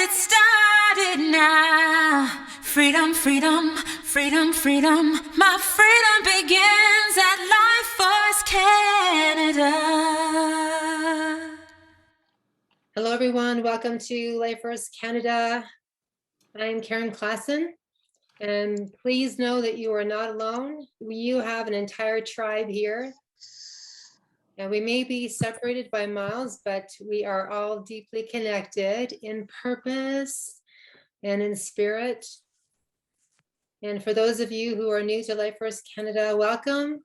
get it started now. Freedom, freedom, freedom, freedom. My freedom begins at Life Force Canada. Hello, everyone. Welcome to Life Force Canada. I'm Karen Klassen, and please know that you are not alone. You have an entire tribe here. And we may be separated by miles, but we are all deeply connected in purpose and in spirit. And for those of you who are new to Life Force Canada, welcome.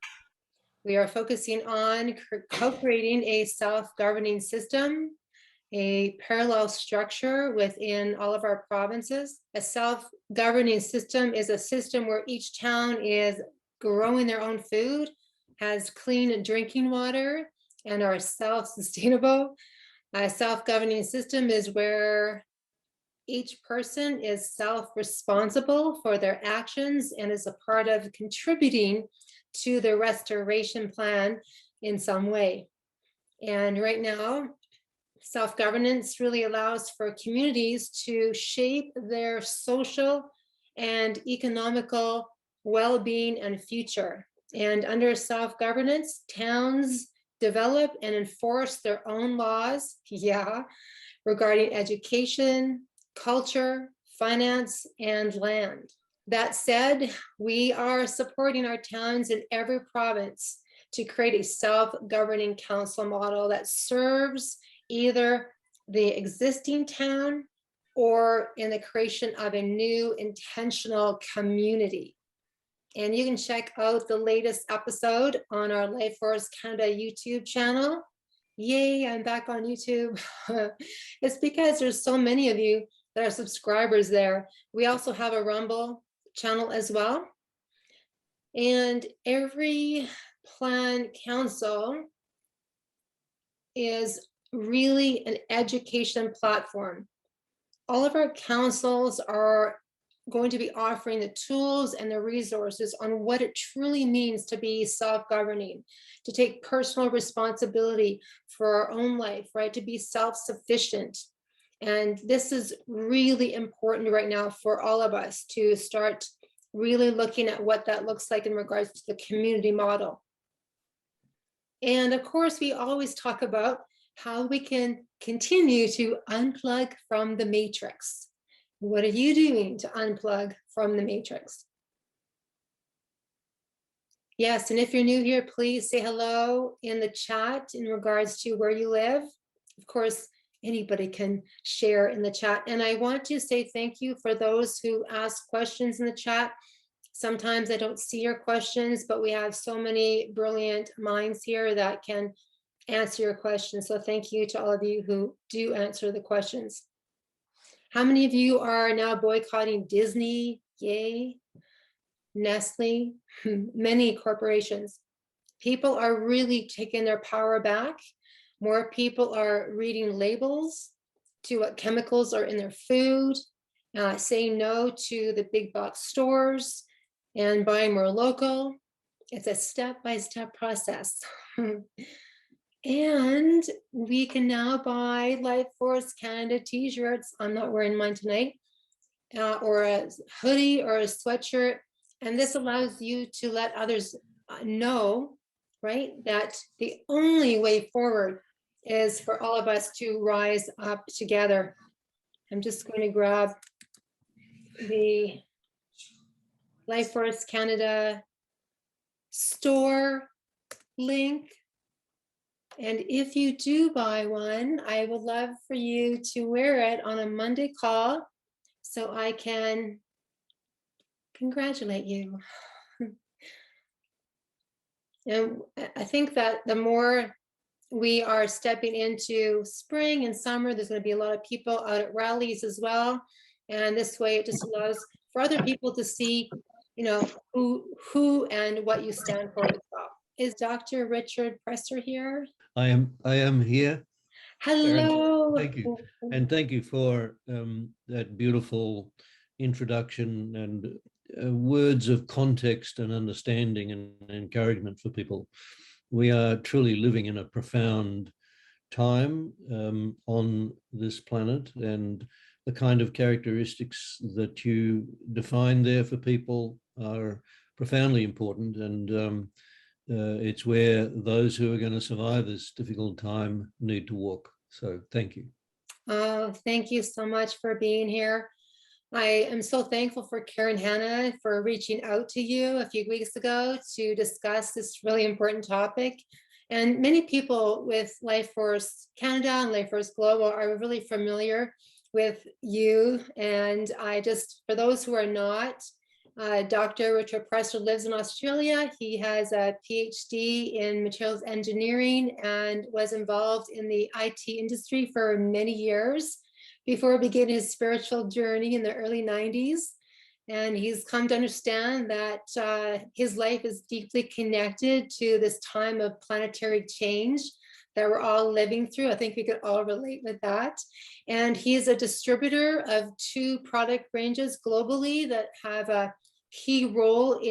We are focusing on co-creating a self-governing system, a parallel structure within all of our provinces. A self-governing system is a system where each town is growing their own food, has clean drinking water, and are self-sustainable. A self-governing system is where each person is self-responsible for their actions and is a part of contributing to the restoration plan in some way. And right now, self-governance really allows for communities to shape their social and economical well-being and future. And under self-governance, towns develop and enforce their own laws, regarding education, culture, finance, and land. That said, we are supporting our towns in every province to create a self-governing council model that serves either the existing town or in the creation of a new intentional community. And you can check out the latest episode on our Life Force Canada YouTube channel. Yay, I'm back on YouTube. It's because there's so many of you that are subscribers there. We also have a Rumble channel as well. And every plan council is really an education platform. All of our councils are going to be offering the tools and the resources on what it truly means to be self-governing, to take personal responsibility for our own life, right? To be self-sufficient. And this is really important right now for all of us to start really looking at what that looks like in regards to the community model. And of course, we always talk about how we can continue to unplug from the matrix. What are you doing to unplug from the matrix? Yes, and if you're new here, please say hello in the chat in regards to where you live. Of course, anybody can share in the chat. And I want to say thank you for those who ask questions in the chat. Sometimes I don't see your questions, but we have so many brilliant minds here that can answer your questions. So thank you to all of you who do answer the questions. How many of you are now boycotting Disney? Yay. Nestle, many corporations. People are really taking their power back. More people are reading labels to what chemicals are in their food, saying no to the big box stores and buying more local. It's a step-by-step process. And we can now buy Life Force Canada t-shirts. I'm not wearing mine tonight, or a hoodie or a sweatshirt. And this allows you to let others know, right, that the only way forward is for all of us to rise up together. I'm just going to grab the Life Force Canada store link. And if you do buy one, I would love for you to wear it on a Monday call so I can congratulate you. And I think that the more we are stepping into spring and summer, there's going to be a lot of people out at rallies as well. And this way it just allows for other people to see, you know, who and what you stand for as well. Is Dr. Richard Presser here? I am here. Hello. Thank you. And thank you for that beautiful introduction and words of context and understanding and encouragement for people. We are truly living in a profound time on this planet, and the kind of characteristics that you define there for people are profoundly important. And it's where those who are going to survive this difficult time need to walk. So thank you. Oh, thank you so much for being here. I am so thankful for Karen Hanna for reaching out to you a few weeks ago to discuss this really important topic. And many people with Life Force Canada and Life Force Global are really familiar with you. And for those who are not, Dr. Richard Presser lives in Australia. He has a PhD in materials engineering and was involved in the IT industry for many years before beginning his spiritual journey in the early 90s. And he's come to understand that his life is deeply connected to this time of planetary change that we're all living through. I think we could all relate with that. And he's a distributor of 2 product ranges globally that have a key role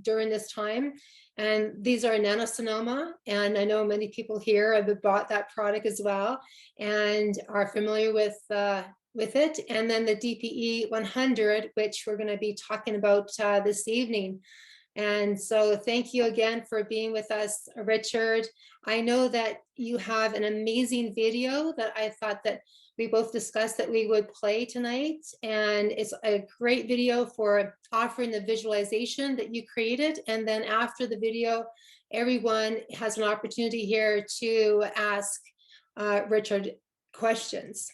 during this time. And these are nanosonoma. And I know many people here have bought that product as well and are familiar with it. And then the DPE 100, which we're going to be talking about this evening. And so thank you again for being with us, Richard. I know that you have an amazing video that I thought that we both discussed that we would play tonight. And it's a great video for offering the visualization that you created. And then after the video, everyone has an opportunity here to ask Richard questions.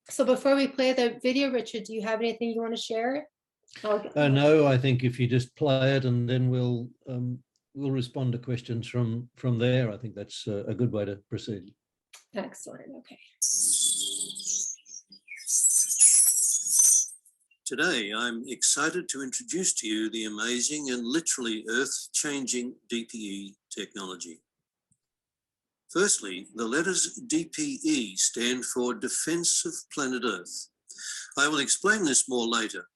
So before we play the video, Richard, do you have anything you want to share? No, I think if you just play it and then we'll respond to questions from there. I think that's a good way to proceed. Excellent. Okay. Today, I'm excited to introduce to you the amazing and literally earth-changing DPE technology. Firstly, the letters DPE stand for Defense of Planet Earth. I will explain this more later.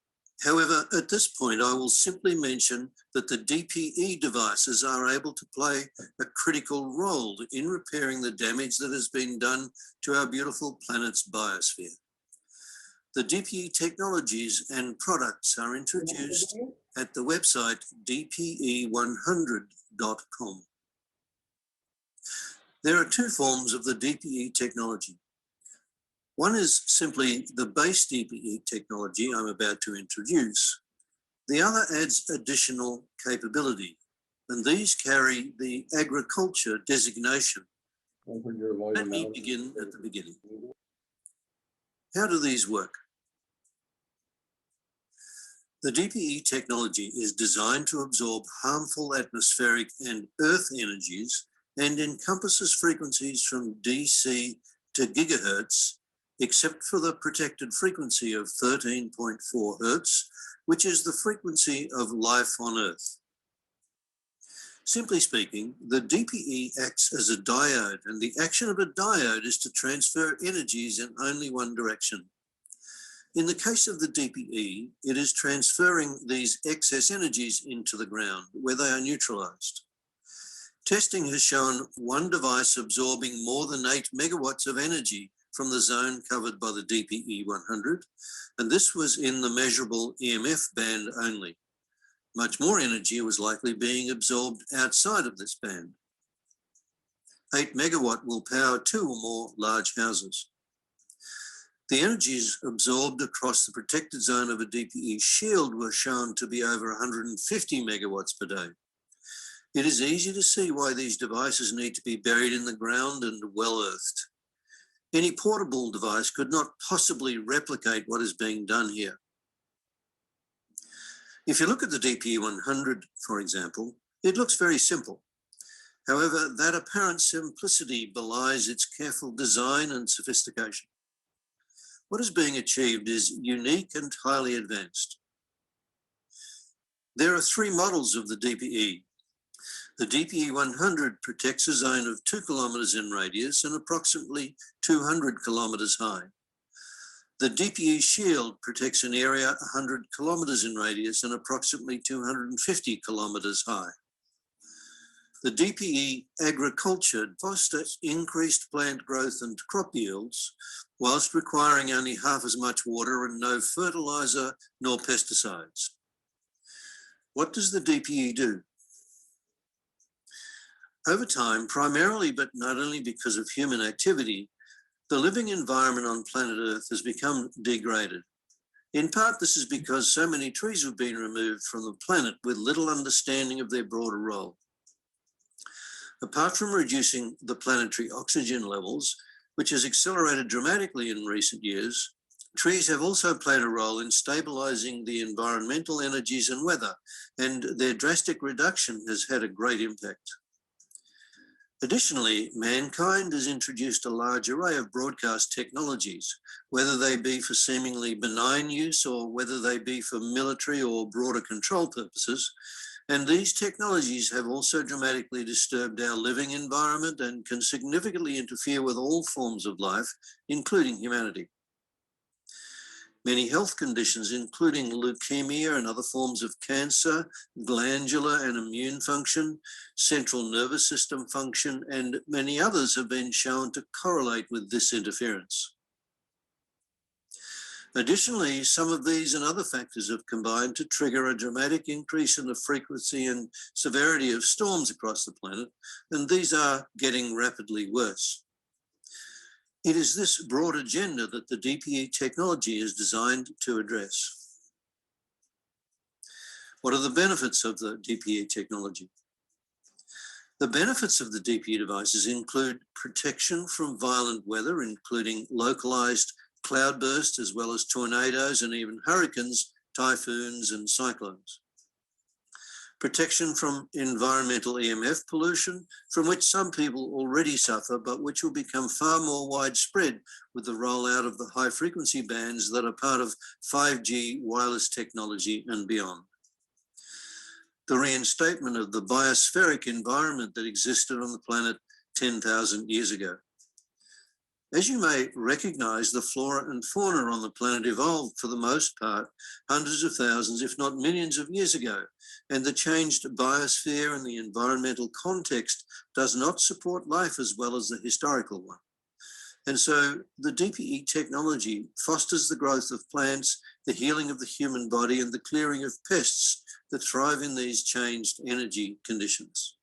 However, at this point, I will simply mention that the DPE devices are able to play a critical role in repairing the damage that has been done to our beautiful planet's biosphere. The DPE technologies and products are introduced at the website dpe100.com. There are 2 forms of the DPE technology. One is simply the base DPE technology I'm about to introduce. The other adds additional capability, and these carry the agriculture designation. Let me begin at the beginning. How do these work? The DPE technology is designed to absorb harmful atmospheric and earth energies and encompasses frequencies from DC to gigahertz, except for the protected frequency of 13.4 hertz, which is the frequency of life on Earth. Simply speaking, the DPE acts as a diode, and the action of a diode is to transfer energies in only one direction. In the case of the DPE, it is transferring these excess energies into the ground, where they are neutralized. Testing has shown one device absorbing more than 8 megawatts of energy from the zone covered by the DPE 100, and this was in the measurable EMF band only. Much more energy was likely being absorbed outside of this band. 8 megawatt will power 2 or more large houses. The energies absorbed across the protected zone of a DPE shield were shown to be over 150 megawatts per day. It is easy to see why these devices need to be buried in the ground and well-earthed. Any portable device could not possibly replicate what is being done here. If you look at the DPE 100, for example, it looks very simple. However, that apparent simplicity belies its careful design and sophistication. What is being achieved is unique and highly advanced. There are 3 models of the DPE. The DPE 100 protects a zone of 2 kilometers in radius and approximately 200 kilometers high. The DPE shield protects an area 100 kilometers in radius and approximately 250 kilometers high. The DPE agriculture fosters increased plant growth and crop yields, whilst requiring only half as much water and no fertilizer nor pesticides. What does the DPE do? Over time, primarily but not only because of human activity, the living environment on planet Earth has become degraded. In part, this is because so many trees have been removed from the planet with little understanding of their broader role. Apart from reducing the planetary oxygen levels, which has accelerated dramatically in recent years, trees have also played a role in stabilizing the environmental energies and weather, and their drastic reduction has had a great impact. Additionally, mankind has introduced a large array of broadcast technologies, whether they be for seemingly benign use or whether they be for military or broader control purposes. And these technologies have also dramatically disturbed our living environment and can significantly interfere with all forms of life, including humanity. Many health conditions, including leukemia and other forms of cancer, glandular and immune function, central nervous system function, and many others have been shown to correlate with this interference. Additionally, some of these and other factors have combined to trigger a dramatic increase in the frequency and severity of storms across the planet, and these are getting rapidly worse. It is this broad agenda that the DPE technology is designed to address. What are the benefits of the DPE technology? The benefits of the DPE devices include protection from violent weather, including localized cloudbursts, as well as tornadoes and even hurricanes, typhoons and cyclones. Protection from environmental EMF pollution, from which some people already suffer, but which will become far more widespread with the rollout of the high frequency bands that are part of 5G wireless technology and beyond. The reinstatement of the biospheric environment that existed on the planet 10,000 years ago. As you may recognize, the flora and fauna on the planet evolved for the most part hundreds of thousands, if not millions of years ago, and the changed biosphere and the environmental context does not support life as well as the historical one. And so the DPE technology fosters the growth of plants, the healing of the human body, and the clearing of pests that thrive in these changed energy conditions.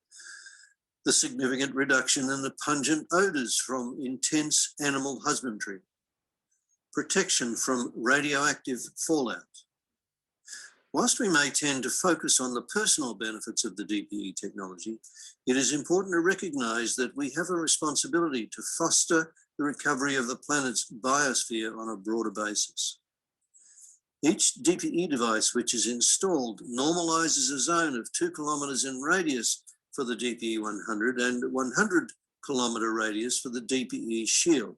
The significant reduction in the pungent odors from intense animal husbandry, protection from radioactive fallout. Whilst we may tend to focus on the personal benefits of the DPE technology, it is important to recognize that we have a responsibility to foster the recovery of the planet's biosphere on a broader basis. Each DPE device which is installed normalizes a zone of 2 kilometers in radius for the DPE 100 and 100 kilometer radius for the DPE Shield,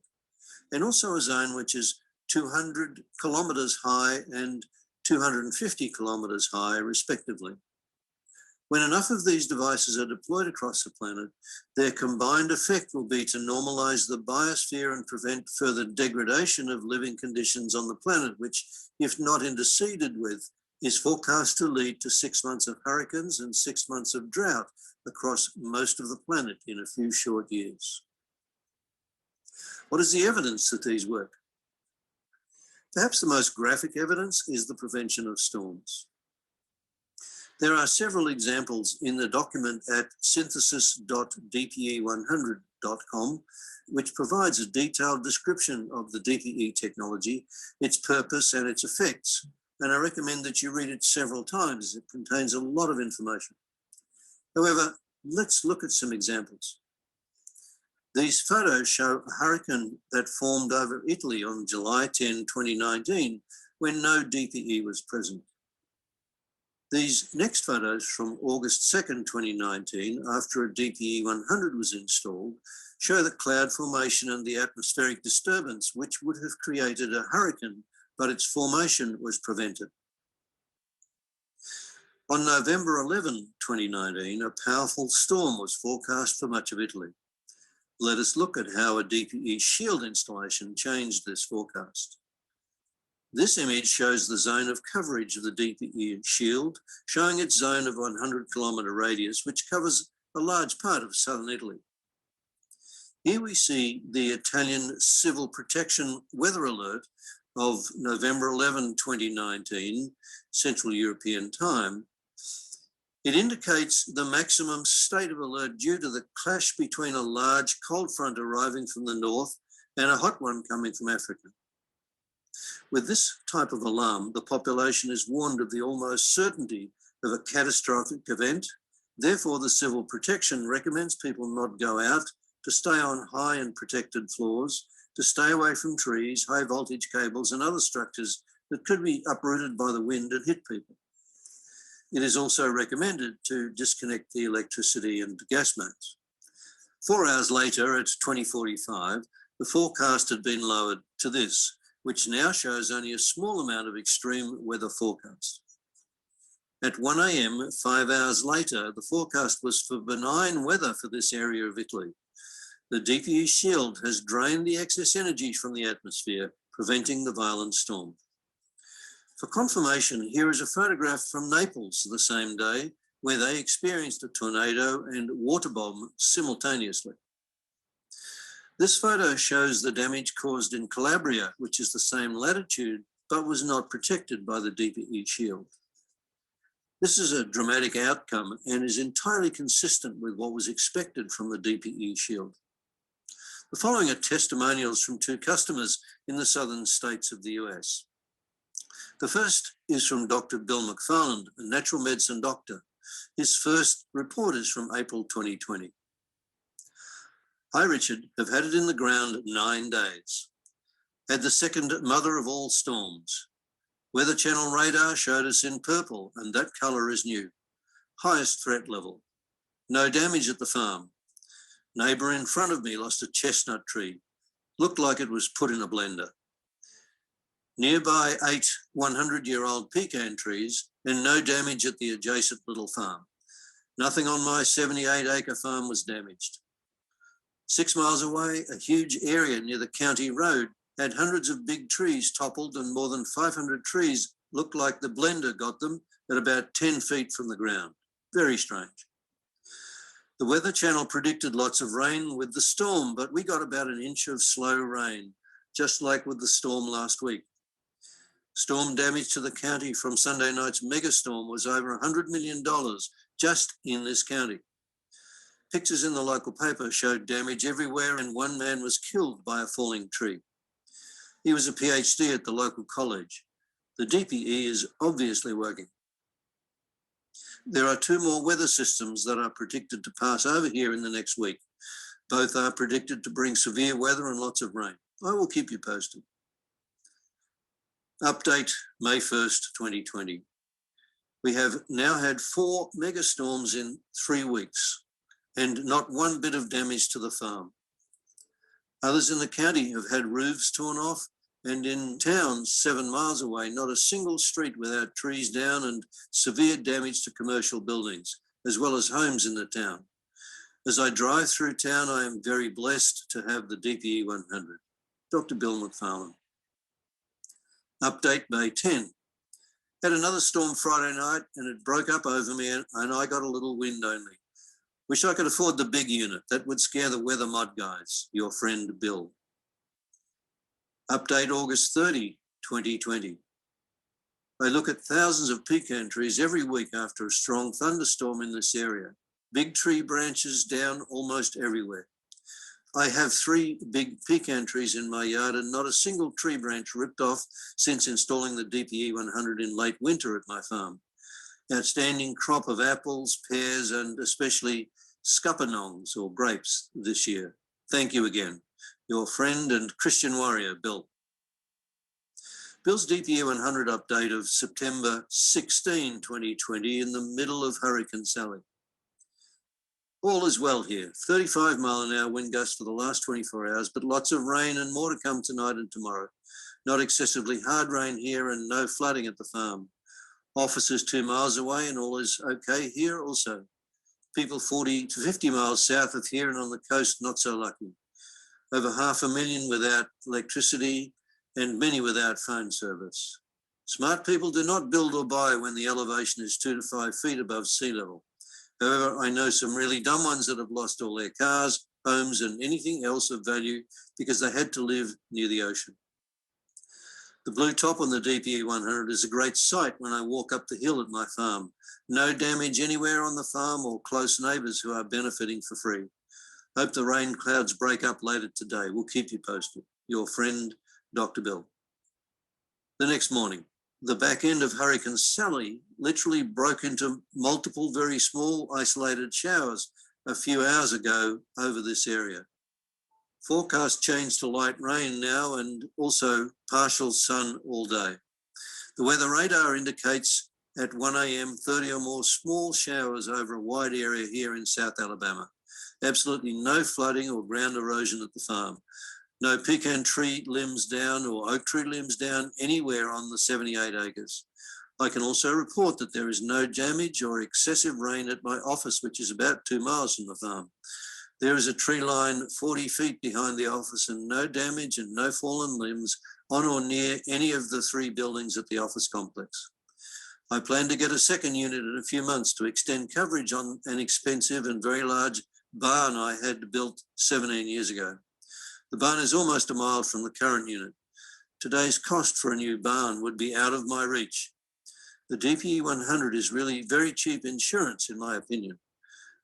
and also a zone which is 200 kilometers high and 250 kilometers high, respectively. When enough of these devices are deployed across the planet, their combined effect will be to normalize the biosphere and prevent further degradation of living conditions on the planet, which, if not interceded with, is forecast to lead to 6 months of hurricanes and 6 months of drought across most of the planet in a few short years. What is the evidence that these work? Perhaps the most graphic evidence is the prevention of storms. There are several examples in the document at synthesis.dpe100.com, which provides a detailed description of the DPE technology, its purpose and its effects. And I recommend that you read it several times. It contains a lot of information. However, let's look at some examples. These photos show a hurricane that formed over Italy on July 10, 2019, when no DPE was present. These next photos from August 2nd, 2019, after a DPE 100 was installed, show the cloud formation and the atmospheric disturbance, which would have created a hurricane, but its formation was prevented. On November 11, 2019, a powerful storm was forecast for much of Italy. Let us look at how a DPE Shield installation changed this forecast. This image shows the zone of coverage of the DPE Shield, showing its zone of 100 kilometer radius, which covers a large part of southern Italy. Here we see the Italian Civil Protection Weather Alert of November 11, 2019, Central European Time. It indicates the maximum state of alert due to the clash between a large cold front arriving from the north and a hot one coming from Africa. With this type of alarm, the population is warned of the almost certainty of a catastrophic event. Therefore, the Civil Protection recommends people not go out, to stay on high and protected floors, to stay away from trees, high voltage cables and other structures that could be uprooted by the wind and hit people. It is also recommended to disconnect the electricity and gas mains. 4 hours later, at 20:45, the forecast had been lowered to this, which now shows only a small amount of extreme weather forecast. At 1 a.m., 5 hours later, the forecast was for benign weather for this area of Italy. The DPE shield has drained the excess energy from the atmosphere, preventing the violent storm. For confirmation, here is a photograph from Naples the same day, where they experienced a tornado and water bomb simultaneously. This photo shows the damage caused in Calabria, which is the same latitude, but was not protected by the DPE shield. This is a dramatic outcome and is entirely consistent with what was expected from the DPE shield. The following are testimonials from 2 customers in the southern states of the US. The first is from Dr. Bill McFarland, a natural medicine doctor. His first report is from April 2020. Hi, Richard. Have had it in the ground 9 days. Had the second mother of all storms. Weather Channel radar showed us in purple, and that colour is new. Highest threat level. No damage at the farm. Neighbour in front of me lost a chestnut tree. Looked like it was put in a blender. Nearby 8 100-year-old pecan trees and no damage at the adjacent little farm. Nothing on my 78-acre farm was damaged. 6 miles away, a huge area near the county road had hundreds of big trees toppled and more than 500 trees looked like the blender got them at about 10 feet from the ground. Very strange. The Weather Channel predicted lots of rain with the storm, but we got about an inch of slow rain, just like with the storm last week. Storm damage to the county from Sunday night's megastorm was over $100 million just in this county. Pictures in the local paper showed damage everywhere and one man was killed by a falling tree. He was a PhD at the local college. The DPE is obviously working. There are 2 more weather systems that are predicted to pass over here in the next week. Both are predicted to bring severe weather and lots of rain. I will keep you posted. Update May 1st, 2020. We have now had 4 megastorms in 3 weeks and not one bit of damage to the farm. Others in the county have had roofs torn off, and in towns 7 miles away, not a single street without trees down and severe damage to commercial buildings, as well as homes in the town. As I drive through town, I am very blessed to have the DPE 100. Dr. Bill McFarland. Update May 10. Had another storm Friday night and it broke up over me and I got a little wind only. Wish I could afford the big unit. That would scare the weather mud guys. Your friend, Bill. Update August 30, 2020. I look at thousands of pecan trees every week after a strong thunderstorm in this area. Big tree branches down almost everywhere. I have 3 big pecan trees in my yard and not a single tree branch ripped off since installing the DPE 100 in late winter at my farm. Outstanding crop of apples, pears, and especially scuppernongs or grapes this year. Thank you again. Your friend and Christian warrior, Bill. Bill's DPE 100 update of September 16, 2020 in the middle of Hurricane Sally. All is well here. 35-mile-an-hour wind gusts for the last 24 hours, but lots of rain and more to come tonight and tomorrow. Not excessively hard rain here and no flooding at the farm. Office is 2 miles away and all is okay here also. People 40 to 50 miles south of here and on the coast not so lucky. Over 500,000 without electricity and many without phone service. Smart people do not build or buy when the elevation is 2 to 5 feet above sea level. However, I know some really dumb ones that have lost all their cars, homes, and anything else of value because they had to live near the ocean. The blue top on the DPE 100 is a great sight when I walk up the hill at my farm. No damage anywhere on the farm or close neighbours who are benefiting for free. Hope the rain clouds break up later today. We'll keep you posted. Your friend, Dr. Bill. The next morning, the back end of Hurricane Sally literally broke into multiple very small isolated showers a few hours ago over this area. Forecast changed to light rain now and also partial sun all day. The weather radar indicates at 1 a.m. 30 or more small showers over a wide area here in South Alabama. Absolutely no flooding or ground erosion at the farm. No pecan tree limbs down or oak tree limbs down anywhere on the 78 acres. I can also report that there is no damage or excessive rain at my office, which is about 2 miles from the farm. There is a tree line 40 feet behind the office and no damage and no fallen limbs on or near any of the 3 buildings at the office complex. I plan to get a second unit in a few months to extend coverage on an expensive and very large barn I had built 17 years ago. The barn is almost a mile from the current unit. Today's cost for a new barn would be out of my reach. The DPE 100 is really very cheap insurance, in my opinion.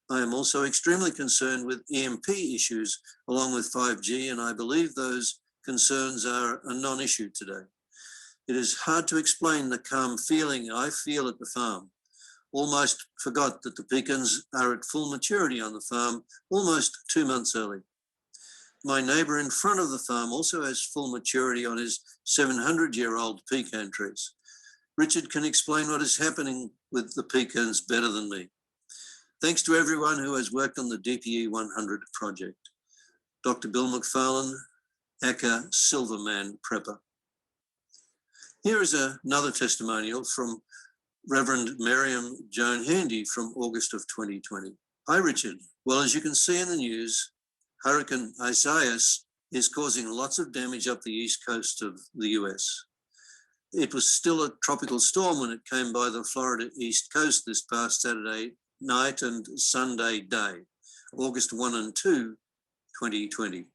I am also extremely concerned with EMP issues along with 5G, and I believe those concerns are a non-issue today. It is hard to explain the calm feeling I feel at the farm. Almost forgot that the pecans are at full maturity on the farm almost 2 months early. My neighbour in front of the farm also has full maturity on his 700-year-old pecan trees. Richard can explain what is happening with the pecans better than me. Thanks to everyone who has worked on the DPE 100 project. Dr. Bill McFarlane, ACCA Silverman Prepper. Here is another testimonial from Reverend Miriam Joan Handy from August of 2020. Hi, Richard. Well, as you can see in the news, Hurricane Isaias is causing lots of damage up the east coast of the US. It was still a tropical storm when it came by the Florida east coast this past Saturday night and Sunday day, August 1 and 2, 2020.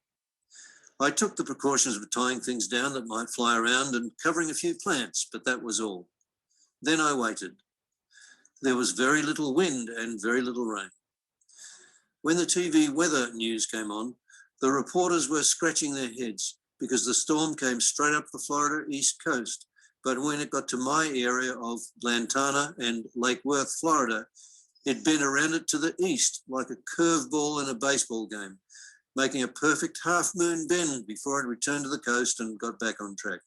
I took the precautions of tying things down that might fly around and covering a few plants, but that was all. Then I waited. There was very little wind and very little rain. When the TV weather news came on, the reporters were scratching their heads because the storm came straight up the Florida east coast. But when it got to my area of Lantana and Lake Worth, Florida, it bent around it to the east like a curveball in a baseball game, making a perfect half-moon bend before it returned to the coast and got back on track.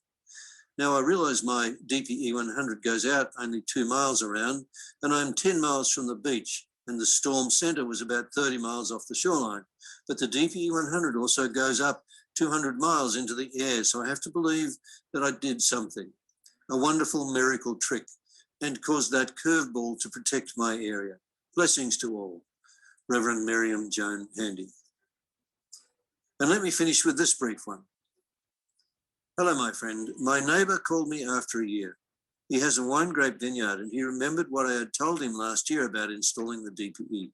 Now, I realise my DPE 100 goes out only 2 miles around, and I'm 10 miles from the beach, and the storm centre was about 30 miles off the shoreline. But the DPE 100 also goes up 200 miles into the air, so I have to believe that I did something, a wonderful miracle trick, and caused that curveball to protect my area. Blessings to all. Reverend Miriam Joan Handy. And let me finish with this brief one. Hello, my friend. My neighbour called me after a year. He has a wine grape vineyard and he remembered what I had told him last year about installing the DPE.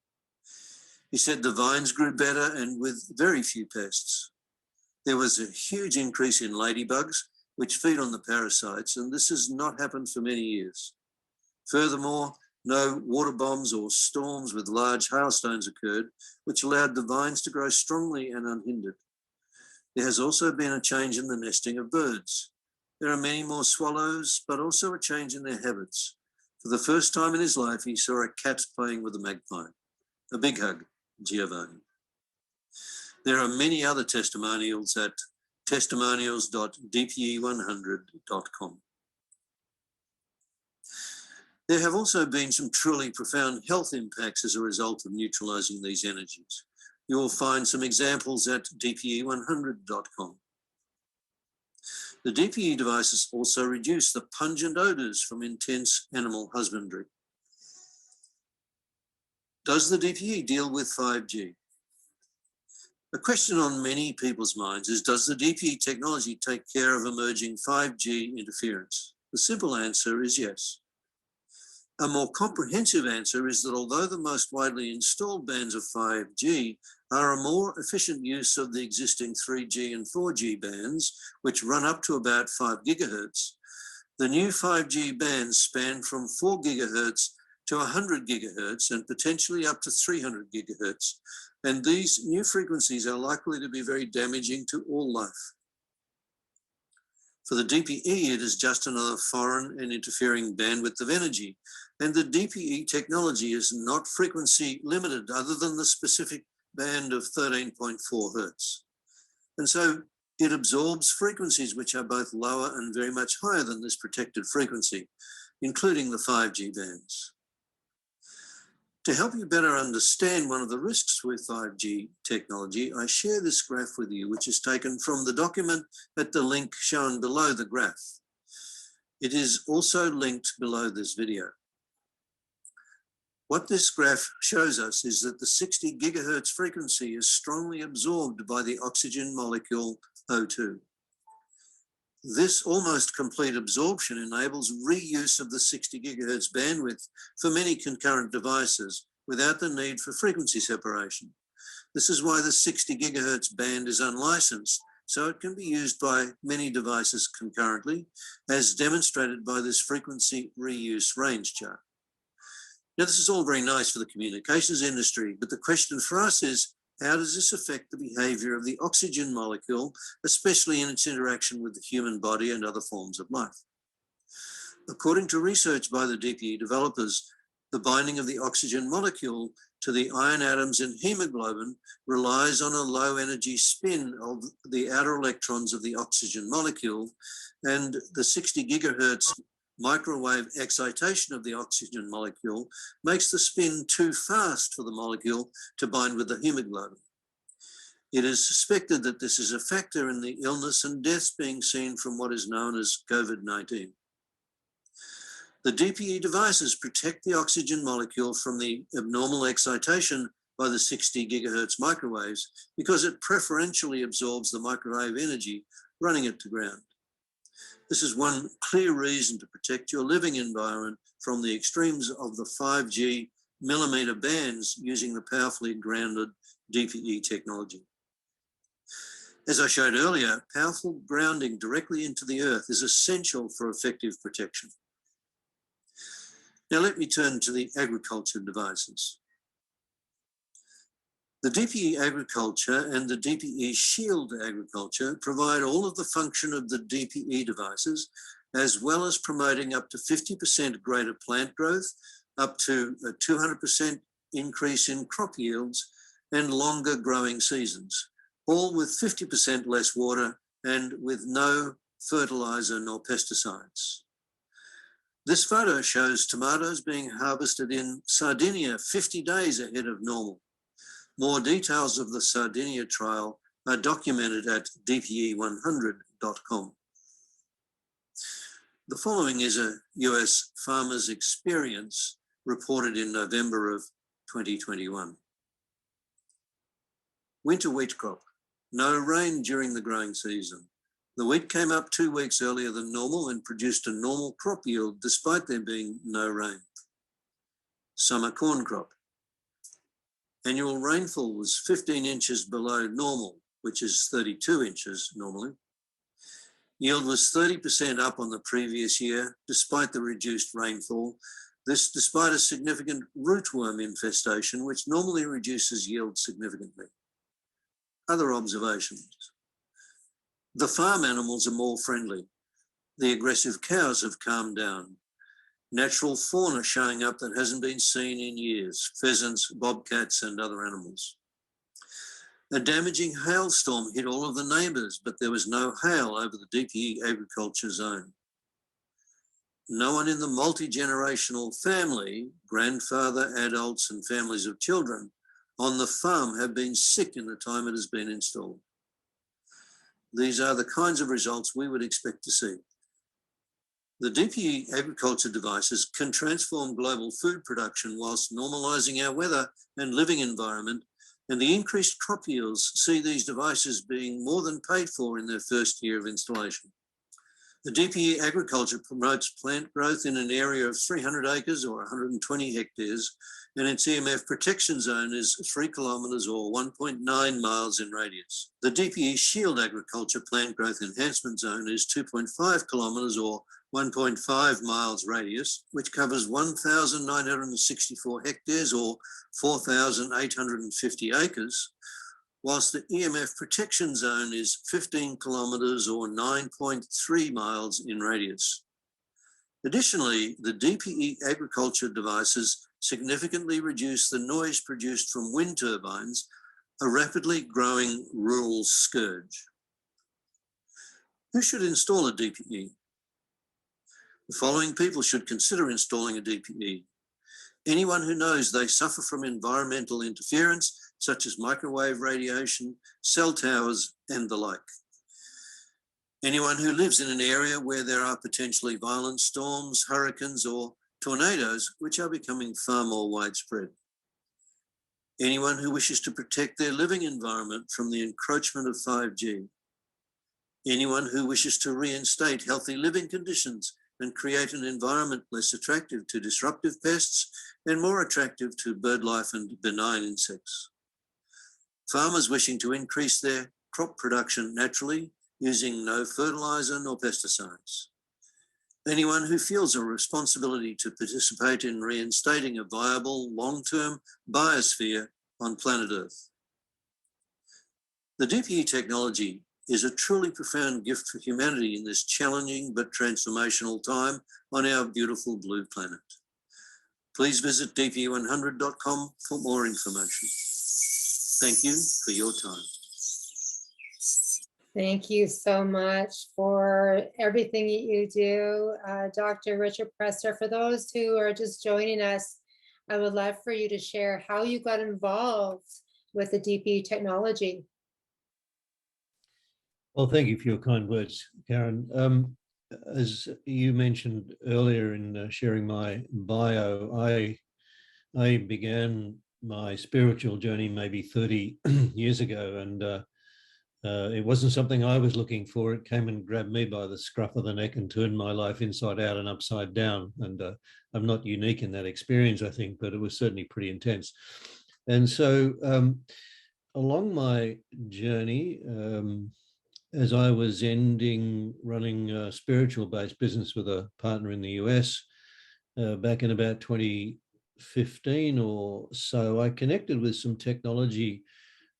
He said the vines grew better and with very few pests. There was a huge increase in ladybugs, which feed on the parasites, and this has not happened for many years. Furthermore, no water bombs or storms with large hailstones occurred, which allowed the vines to grow strongly and unhindered. There has also been a change in the nesting of birds. There are many more swallows, but also a change in their habits. For the first time in his life, he saw a cat playing with a magpie. A big hug, Giovanni. There are many other testimonials at testimonials.dpe100.com. There have also been some truly profound health impacts as a result of neutralising these energies. You will find some examples at dpe100.com. The DPE devices also reduce the pungent odors from intense animal husbandry. Does the DPE deal with 5G? A question on many people's minds is, does the DPE technology take care of emerging 5G interference? The simple answer is yes. A more comprehensive answer is that although the most widely installed bands of 5G are a more efficient use of the existing 3G and 4G bands, which run up to about 5 gigahertz, the new 5G bands span from 4 gigahertz to 100 gigahertz and potentially up to 300 gigahertz. And these new frequencies are likely to be very damaging to all life. For the DPE, it is just another foreign and interfering bandwidth of energy. And the DPE technology is not frequency limited other than the specific band of 13.4 hertz. And so it absorbs frequencies which are both lower and very much higher than this protected frequency, including the 5G bands. To help you better understand one of the risks with 5G technology, I share this graph with you, which is taken from the document at the link shown below the graph. It is also linked below this video. What this graph shows us is that the 60 gigahertz frequency is strongly absorbed by the oxygen molecule O2. This almost complete absorption enables reuse of the 60 gigahertz bandwidth for many concurrent devices without the need for frequency separation. This is why the 60 gigahertz band is unlicensed, so it can be used by many devices concurrently, as demonstrated by this frequency reuse range chart. Now, this is all very nice for the communications industry, but the question for us is, how does this affect the behavior of the oxygen molecule, especially in its interaction with the human body and other forms of life? According to research by the DPE developers, the binding of the oxygen molecule to the iron atoms in hemoglobin relies on a low energy spin of the outer electrons of the oxygen molecule, and the 60 gigahertz microwave excitation of the oxygen molecule makes the spin too fast for the molecule to bind with the hemoglobin. It is suspected that this is a factor in the illness and deaths being seen from what is known as COVID-19. The DPE devices protect the oxygen molecule from the abnormal excitation by the 60 gigahertz microwaves because it preferentially absorbs the microwave energy, running it to ground. This is one clear reason to protect your living environment from the extremes of the 5G millimeter bands using the powerfully grounded DPE technology. As I showed earlier, powerful grounding directly into the earth is essential for effective protection. Now let me turn to the agriculture devices. The DPE agriculture and the DPE shield agriculture provide all of the function of the DPE devices, as well as promoting up to 50% greater plant growth, up to a 200% increase in crop yields, and longer growing seasons, all with 50% less water and with no fertilizer nor pesticides. This photo shows tomatoes being harvested in Sardinia 50 days ahead of normal. More details of the Sardinia trial are documented at dpe100.com. The following is a US farmer's experience reported in November of 2021. Winter wheat crop. No rain during the growing season. The wheat came up 2 weeks earlier than normal and produced a normal crop yield despite there being no rain. Summer corn crop. Annual rainfall was 15 inches below normal, which is 32 inches normally. Yield was 30% up on the previous year, despite the reduced rainfall. This despite a significant rootworm infestation, which normally reduces yield significantly. Other observations. The farm animals are more friendly. The aggressive cows have calmed down. Natural fauna showing up that hasn't been seen in years, pheasants, bobcats, and other animals. A damaging hailstorm hit all of the neighbours, but there was no hail over the DPE agriculture zone. No one in the multi-generational family, grandfather, adults, and families of children on the farm have been sick in the time it has been installed. These are the kinds of results we would expect to see. The DPE agriculture devices can transform global food production whilst normalising our weather and living environment, and the increased crop yields see these devices being more than paid for in their first year of installation. The DPE agriculture promotes plant growth in an area of 300 acres or 120 hectares, and its EMF protection zone is 3 kilometres or 1.9 miles in radius. The DPE shield agriculture plant growth enhancement zone is 2.5 kilometres or 1.5 miles radius, which covers 1,964 hectares or 4,850 acres, whilst the EMF protection zone is 15 kilometres or 9.3 miles in radius. Additionally, the DPE agriculture devices significantly reduce the noise produced from wind turbines, a rapidly growing rural scourge. Who should install a DPE? The following people should consider installing a DPE. Anyone who knows they suffer from environmental interference, such as microwave radiation, cell towers, and the like. Anyone who lives in an area where there are potentially violent storms, hurricanes, or tornadoes, which are becoming far more widespread. Anyone who wishes to protect their living environment from the encroachment of 5G. Anyone who wishes to reinstate healthy living conditions and create an environment less attractive to disruptive pests and more attractive to bird life and benign insects. Farmers wishing to increase their crop production naturally, using no fertilizer nor pesticides. Anyone who feels a responsibility to participate in reinstating a viable long-term biosphere on planet Earth. The DPE technology is a truly profound gift for humanity in this challenging but transformational time on our beautiful blue planet. Please visit dpe100.com for more information. Thank you for your time. Thank you so much for everything that you do, Dr. Richard Presser. For those who are just joining us, I would love for you to share how you got involved with the DPE technology. Well, thank you for your kind words, Karen. As you mentioned earlier in sharing my bio, I began my spiritual journey maybe 30 years ago, and it wasn't something I was looking for. It came and grabbed me by the scruff of the neck and turned my life inside out and upside down. And I'm not unique in that experience, I think, but it was certainly pretty intense. And so along my journey, as I was running a spiritual-based business with a partner in the US back in about 2015 or so, I connected with some technology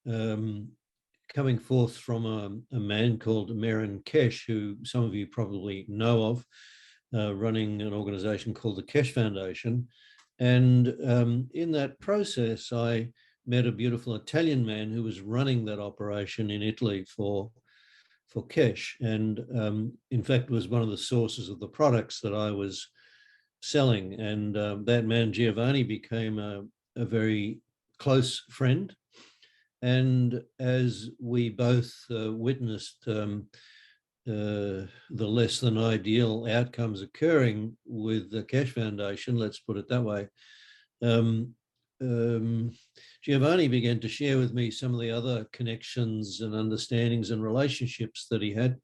coming forth from a man called Meron Kesh, who some of you probably know of, running an organization called the Kesh Foundation. And in that process, I met a beautiful Italian man who was running that operation in Italy for Kesh, and in fact was one of the sources of the products that I was selling. And that man, Giovanni, became a very close friend. And as we both witnessed the less than ideal outcomes occurring with the Kesh Foundation, let's put it that way, Giovanni began to share with me some of the other connections and understandings and relationships that he had.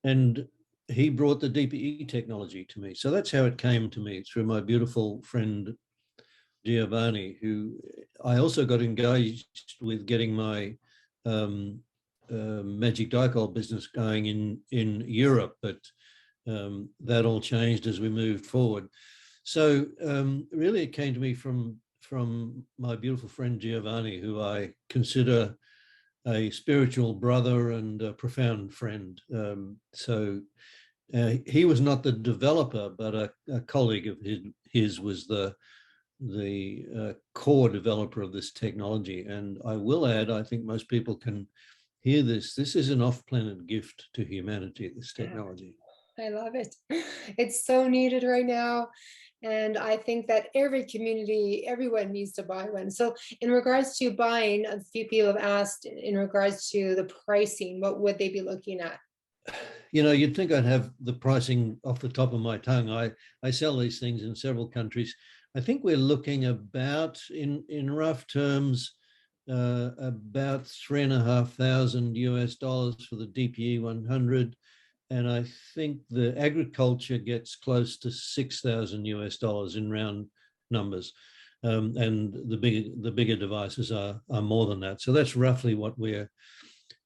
And he brought the DPE technology to me. So that's how it came to me, through my beautiful friend, Giovanni, who I also got engaged with getting my magic dicol business going in Europe, but that all changed as we moved forward. So really it came to me from my beautiful friend Giovanni, who I consider a spiritual brother and a profound friend. He was not the developer, but a colleague of his was the core developer of this technology. And I will add, I think most people can hear this. This is an off-planet gift to humanity, this technology. I love it. It's so needed right now. And I think that every community, everyone needs to buy one. So in regards to buying, a few people have asked in regards to the pricing, what would they be looking at? You know, you'd think I'd have the pricing off the top of my tongue. I sell these things in several countries. I think we're looking about, in rough terms, about $3,500 US for the DPE 100. and I think the agriculture gets close to $6,000 in round numbers. And the bigger devices are more than that. So that's roughly what we're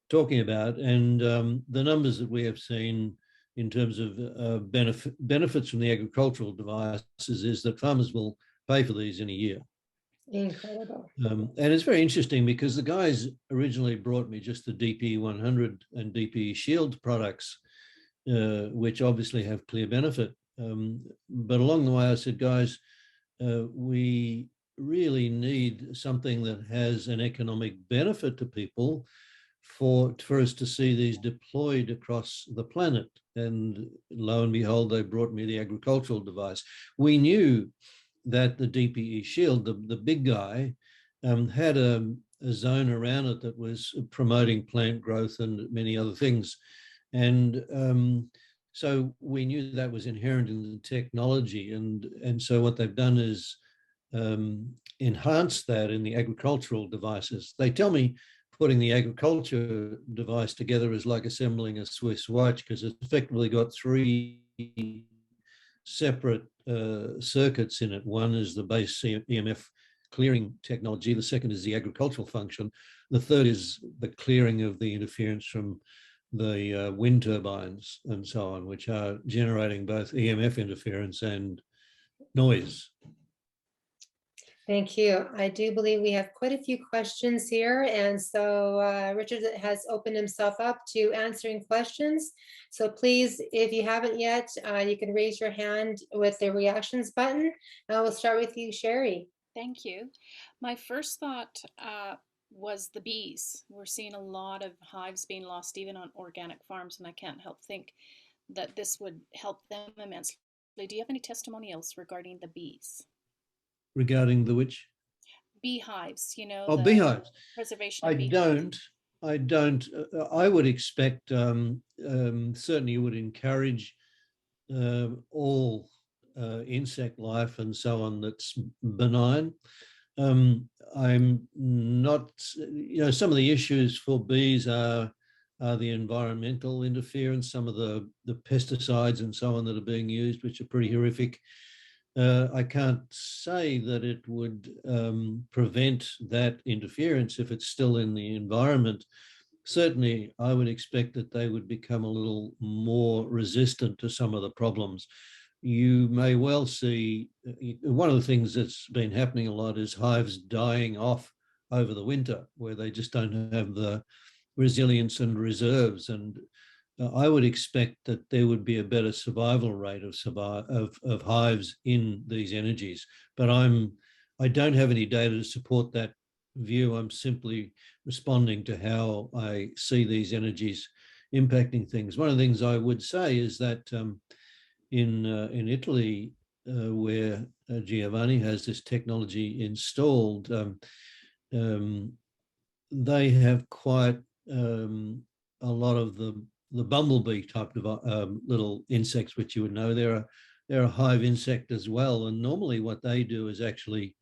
talking about. And the numbers that we have seen in terms of benefits from the agricultural devices is that farmers will pay for these in a year. Incredible. And it's very interesting because the guys originally brought me just the DPE 100 and DPE Shield products, which obviously have clear benefit. But along the way, I said, guys, we really need something that has an economic benefit to people for us to see these deployed across the planet. And lo and behold, they brought me the agricultural device. We knew that the DPE Shield, the big guy, had a zone around it that was promoting plant growth and many other things. And so we knew that was inherent in the technology. And so what they've done is enhance that in the agricultural devices. They tell me putting the agriculture device together is like assembling a Swiss watch, because it's effectively got three separate circuits in it. One is the base EMF clearing technology. The second is the agricultural function. The third is the clearing of the interference from the wind turbines and so on, which are generating both EMF interference and noise. Thank you. I do believe we have quite a few questions here. And so Richard has opened himself up to answering questions. So please, if you haven't yet, you can raise your hand with the reactions button. We'll start with you, Sherry. Thank you. My first thought was the bees. We're seeing a lot of hives being lost even on organic farms, and I can't help think that this would help them immensely. Do you have any testimonials regarding the bees? Regarding the which? Beehives, you know. Oh, beehives. Preservation of I beehives. don't. I would expect, certainly you would encourage all insect life and so on that's benign. I'm not, some of the issues for bees are the environmental interference, some of the pesticides and so on that are being used, which are pretty horrific. I can't say that it would prevent that interference if it's still in the environment. Certainly, I would expect that they would become a little more resistant to some of the problems. You may well see, one of the things that's been happening a lot is hives dying off over the winter, where they just don't have the resilience and reserves. And I would expect that there would be a better survival rate of hives in these energies. But I don't have any data to support that view. I'm simply responding to how I see these energies impacting things. One of the things I would say is that in Italy, where Giovanni has this technology installed, they have quite a lot of the bumblebee type of little insects, which you would know. They're a hive insect as well. And normally what they do is actually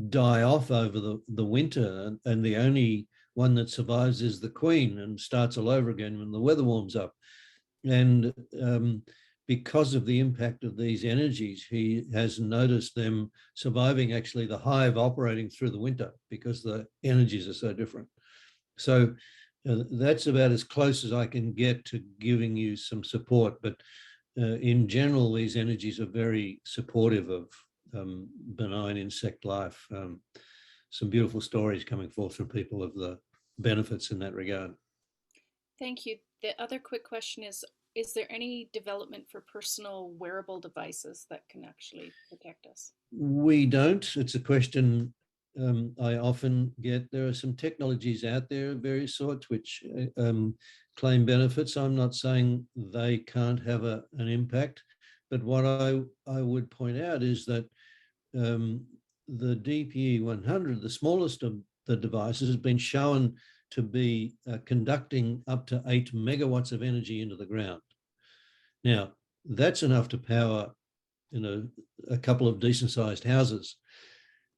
die off over the winter. And the only one that survives is the queen and starts all over again when the weather warms up. And because of the impact of these energies, he has noticed them surviving actually the hive operating through the winter because the energies are so different. So that's about as close as I can get to giving you some support. But in general, these energies are very supportive of benign insect life. Some beautiful stories coming forth from people of the benefits in that regard. Thank you. The other quick question is there any development for personal wearable devices that can actually protect us? We don't. It's a question I often get. There are some technologies out there of various sorts which claim benefits. I'm not saying they can't have an impact, but what I would point out is that the DPE 100, the smallest of the devices, has been shown to be conducting up to 8 megawatts of energy into the ground. Now, that's enough to power, a couple of decent-sized houses.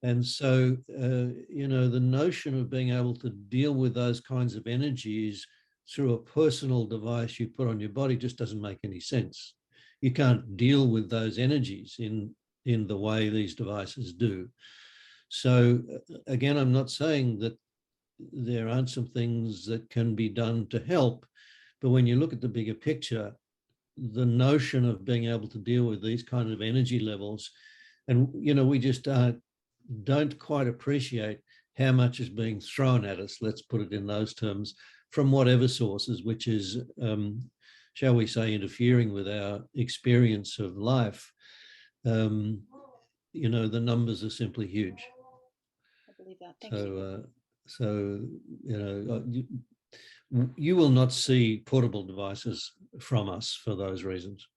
And so, the notion of being able to deal with those kinds of energies through a personal device you put on your body just doesn't make any sense. You can't deal with those energies in the way these devices do. So again, I'm not saying that there aren't some things that can be done to help, but when you look at the bigger picture, the notion of being able to deal with these kind of energy levels, and we just don't quite appreciate how much is being thrown at us, let's put it in those terms, from whatever sources, which is, shall we say, interfering with our experience of life. The numbers are simply huge. I believe that. Thank you. So, you will not see portable devices from us for those reasons.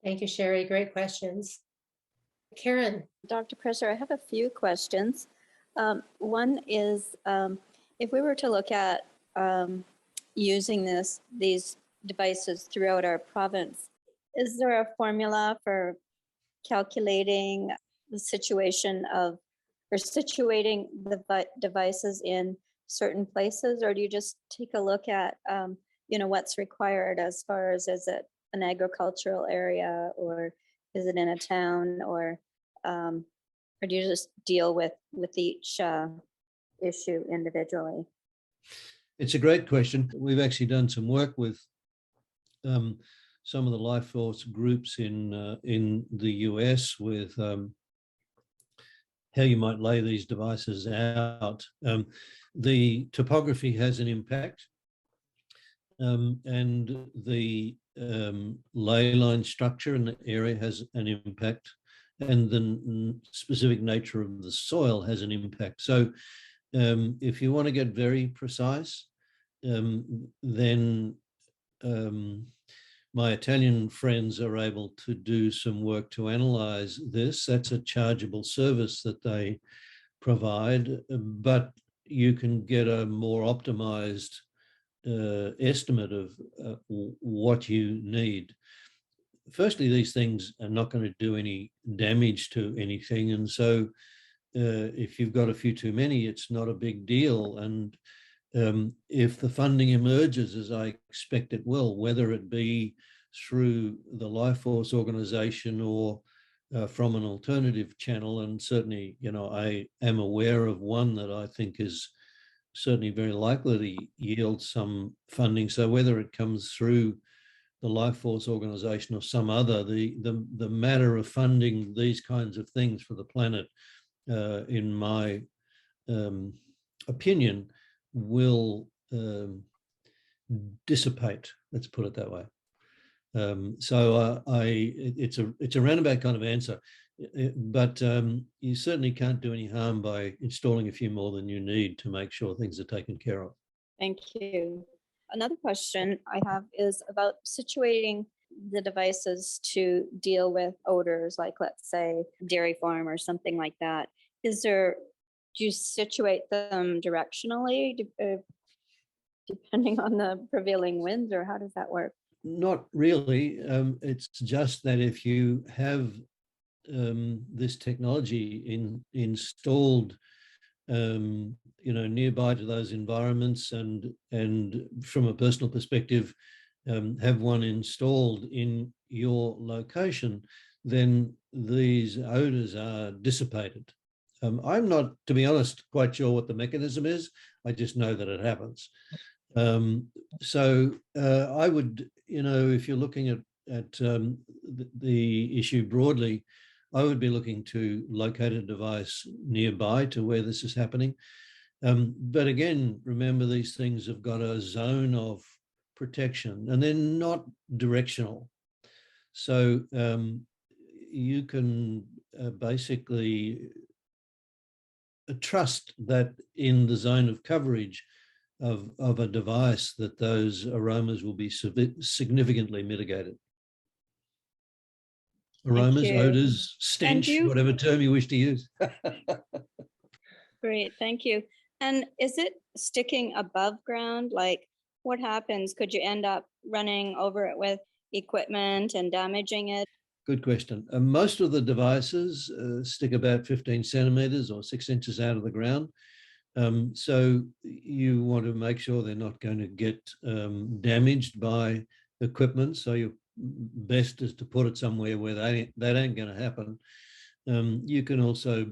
Thank you, Sherry. Great questions. Karen. Dr. Presser, I have a few questions. One is, if we were to look at using these devices throughout our province, is there a formula for calculating the situation of, or situating the devices in certain places, or do you just take a look at, what's required as far as, is it an agricultural area, or is it in a town, or do you just deal with each issue individually? It's a great question. We've actually done some work with some of the life force groups in the US with how you might lay these devices out. The topography has an impact, and the ley line structure in the area has an impact, and the specific nature of the soil has an impact. So if you want to get very precise, then my Italian friends are able to do some work to analyze this. That's a chargeable service that they provide, but you can get a more optimized estimate of what you need. Firstly, these things are not going to do any damage to anything. And so if you've got a few too many, it's not a big deal. And if the funding emerges, as I expect it will, whether it be through the Life Force organization or from an alternative channel, and certainly, I am aware of one that I think is certainly very likely to yield some funding. So whether it comes through the Life Force organization or some other, the matter of funding these kinds of things for the planet, in my opinion, will dissipate. Let's put it that way. So it's a roundabout kind of answer, but you certainly can't do any harm by installing a few more than you need to make sure things are taken care of. Thank you. Another question I have is about situating the devices to deal with odors, like let's say dairy farm or something like that. Do you situate them directionally depending on the prevailing winds, or how does that work? Not really. It's just that if you have this technology installed, nearby to those environments, and from a personal perspective, have one installed in your location, then these odors are dissipated. I'm not, to be honest, quite sure what the mechanism is. I just know that it happens. So I would, if you're looking at the issue broadly, I would be looking to locate a device nearby to where this is happening. But again, remember, these things have got a zone of protection and they're not directional. So you can basically trust that in the zone of coverage of a device, that those aromas will be significantly mitigated. Aromas, odors, stench, whatever term you wish to use. Great, thank you. And is it sticking above ground? Like, what happens? Could you end up running over it with equipment and damaging it? Good question. Most of the devices stick about 15 centimeters or 6 inches out of the ground. So you want to make sure they're not going to get damaged by equipment. So your best is to put it somewhere where that ain't going to happen. You can also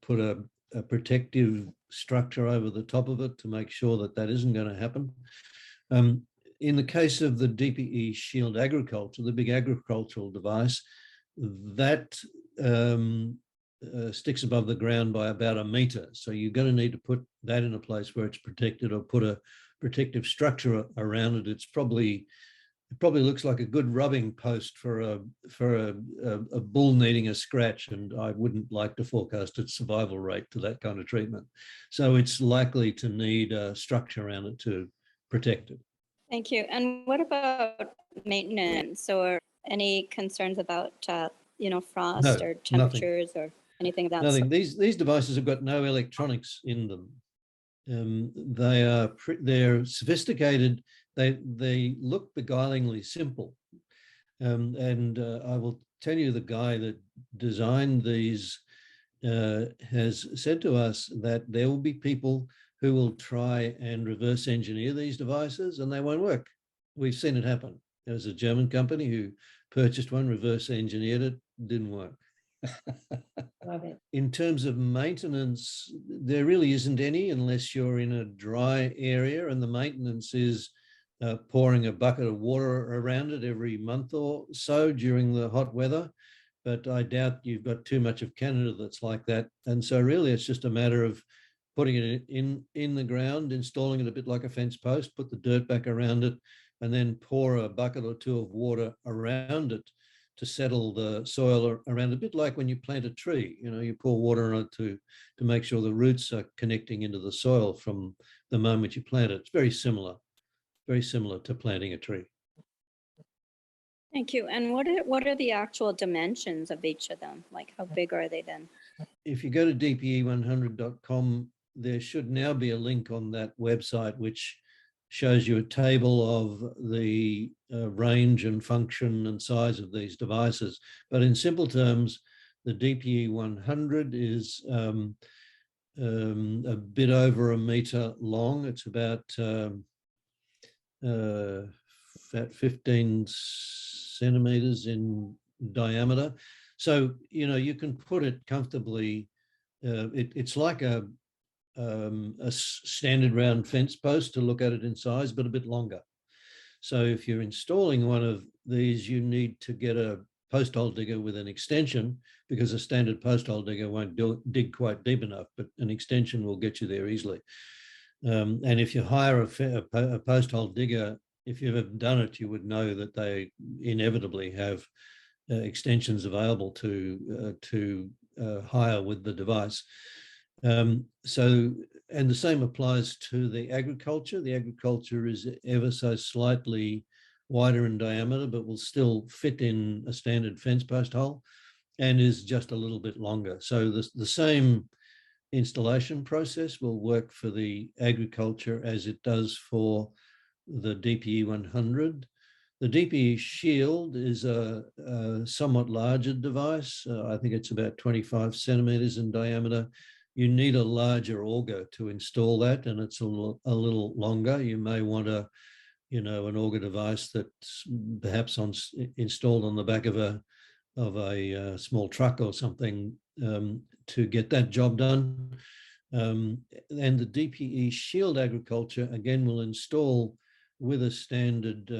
put a protective structure over the top of it to make sure that that isn't going to happen. In the case of the DPE Shield Agriculture, the big agricultural device, that sticks above the ground by about 1 meter. So you're going to need to put that in a place where it's protected, or put a protective structure around it. It probably looks like a good rubbing post for a bull needing a scratch, and I wouldn't like to forecast its survival rate to that kind of treatment. So it's likely to need a structure around it to protect it. Thank you. And what about maintenance, or any concerns about, frost No, or nothing. temperatures or anything of that Nothing. sort? These devices have got no electronics in them. They're sophisticated. They look beguilingly simple. And I will tell you, the guy that designed these has said to us that there will be people who will try and reverse engineer these devices, and they won't work. We've seen it happen. There was a German company who purchased one, reverse engineered it, didn't work. Love it. In terms of maintenance, there really isn't any unless you're in a dry area, and the maintenance is pouring a bucket of water around it every month or so during the hot weather. But I doubt you've got too much of Canada that's like that. And so really it's just a matter of putting it in the ground, installing it a bit like a fence post, put the dirt back around it, and then pour a bucket or two of water around it to settle the soil around, a bit like when you plant a tree. You pour water on it to make sure the roots are connecting into the soil from the moment you plant it. It's very similar to planting a tree. Thank you. And what are the actual dimensions of each of them? Like, how big are they then? If you go to dpe100.com, there should now be a link on that website which shows you a table of the range and function and size of these devices. But in simple terms, the DPE 100 is a bit over 1 meter long. It's about 15 centimeters in diameter. So, you can put it comfortably. It's like a standard round fence post to look at it in size, but a bit longer. So if you're installing one of these, you need to get a post hole digger with an extension, because a standard post hole digger won't dig quite deep enough, but an extension will get you there easily. And if you hire a post hole digger, if you've ever done it, you would know that they inevitably have extensions available to hire with the device. And the same applies to the agriculture. The agriculture is ever so slightly wider in diameter, but will still fit in a standard fence post hole, and is just a little bit longer. So the same installation process will work for the agriculture as it does for the DPE 100. The DPE Shield is a somewhat larger device. I think it's about 25 centimeters in diameter. You need a larger auger to install that, and it's a little longer. You may want an auger device that's perhaps installed on the back of a small truck or something to get that job done. And the DPE Shield Agriculture, again, will install with a standard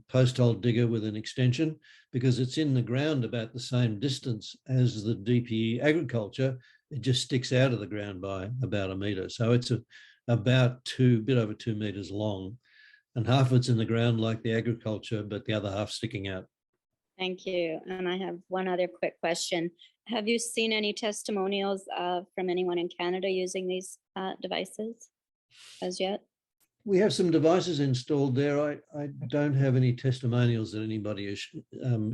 post hole digger with an extension, because it's in the ground about the same distance as the DPE Agriculture. It just sticks out of the ground by about 1 meter. So it's about bit over 2 meters long, and half of it's in the ground like the agriculture, but the other half sticking out. Thank you. And I have one other quick question. Have you seen any testimonials from anyone in Canada using these devices as yet? We have some devices installed there. I don't have any testimonials that anybody has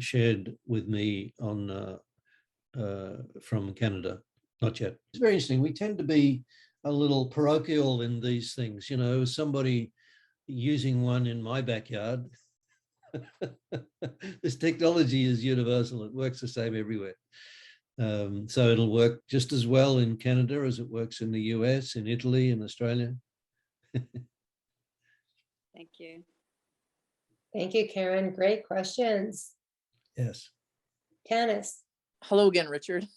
shared with me on from Canada. Not yet. It's very interesting. We tend to be a little parochial in these things. Somebody using one in my backyard. This technology is universal. It works the same everywhere. So it'll work just as well in Canada as it works in the US, in Italy, in Australia. Thank you. Thank you, Karen. Great questions. Yes. Tanis. Hello again, Richard.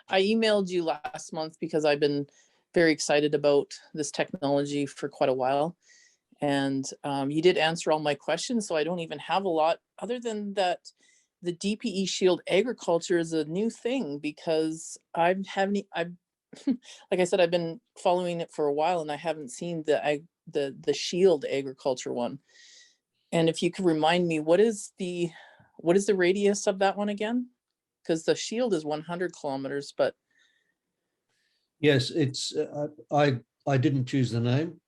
I emailed you last month because I've been very excited about this technology for quite a while. And you did answer all my questions, so I don't even have a lot other than that the DPE Shield agriculture is a new thing because I've like I said, I've been following it for a while and I haven't seen the Shield agriculture one. And if you could remind me, what is the radius of that one again? Because the Shield is 100 kilometers, but Yes, it's. I didn't choose the name.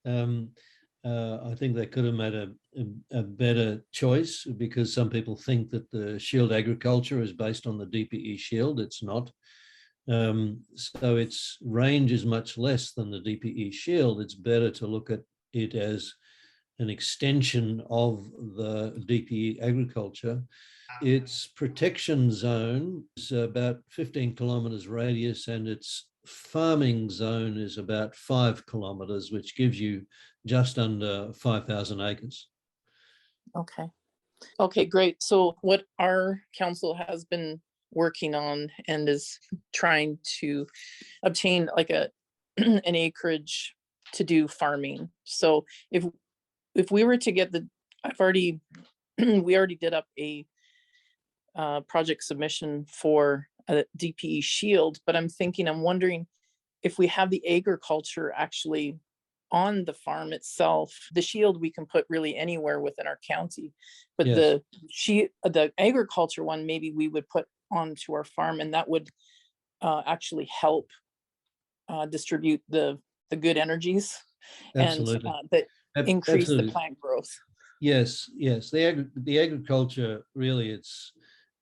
I think they could have made a better choice because some people think that the Shield agriculture is based on the DPE Shield. It's not. So its range is much less than the DPE Shield. It's better to look at it as an extension of the DPE agriculture. Its protection zone is about 15 kilometers radius and its farming zone is about 5 kilometers, which gives you just under 5,000 acres. okay. Okay, great. So what our council has been working on and is trying to obtain like an acreage to do farming. So if we were to get we already did up a project submission for a DPE Shield, but I'm wondering if we have the agriculture actually on the farm itself. The Shield we can put really anywhere within our county, but Yes. the agriculture one maybe we would put onto our farm, and that would actually help distribute the good energies Absolutely. and that increase the Absolutely. plant growth. Yes, yes. The agriculture really,